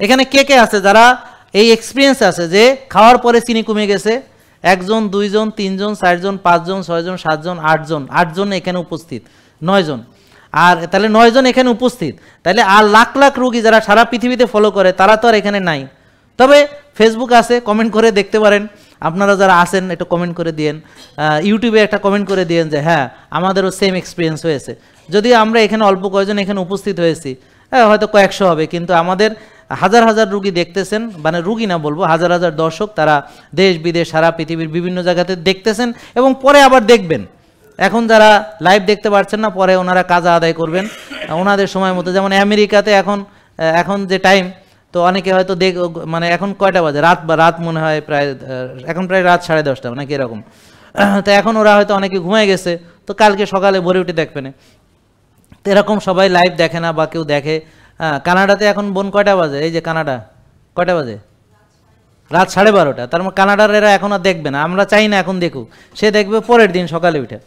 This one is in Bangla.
এখানে কে কে আছে যারা এই এক্সপিরিয়েন্স আছে যে খাওয়ার পরে চিনি কমে গেছে? 1 জন, 2 জন, 3 জন, 4 জন, 5 জন, 6 জন, 7 জন, 8 জন, 8 জন এখানে উপস্থিত, 9 জন। আর তাহলে 9 জন এখানে উপস্থিত, তাহলে আর লাখ লাখ রোগী যারা সারা পৃথিবীতে ফলো করে তারা তো আর এখানে নাই। তবে ফেসবুক আছে, কমেন্ট করে দেখতে পারেন। আপনারা যারা আছেন একটু কমেন্ট করে দিয়েন, ইউটিউবে একটা কমেন্ট করে দিয়েন যে হ্যাঁ আমাদেরও সেম এক্সপিরিয়েন্স হয়েছে। যদিও আমরা এখানে অল্প কয়েকজন এখানে উপস্থিত হয়েছি, হয়তো কয়েকশো হবে, কিন্তু আমাদের হাজার হাজার রুগী দেখতেছেন, মানে রুগী না বলবো, হাজার হাজার দর্শক তারা দেশ বিদেশ সারা পৃথিবীর বিভিন্ন জায়গাতে দেখতেছেন এবং পরে আবার দেখবেন। এখন যারা লাইভ দেখতে পারছেন না, পরে ওনারা কাজা আদায় করবেন ওনাদের সময় মতো। যেমন আমেরিকাতে এখন যে টাইম, তো অনেকে হয়তো মানে এখন কয়টা বাজে, রাত মনে হয় প্রায়, এখন প্রায় রাত 10:30 নাকি এরকম। তো এখন ওরা হয়তো অনেকে ঘুমিয়ে গেছে, তো কালকে সকালে ভোরে উঠে দেখবেন। তো এরকম সবাই লাইভ দেখে না বা কেউ দেখে। কানাডাতে এখন বোন কয়টা বাজে? এই যে কানাডা কয়টা বাজে? রাত 12:30। তার মানে কানাডার এরা এখন আর দেখবে না, আমরা চাই না এখন দেখুক, সে দেখবে পরের দিন সকালে উঠে।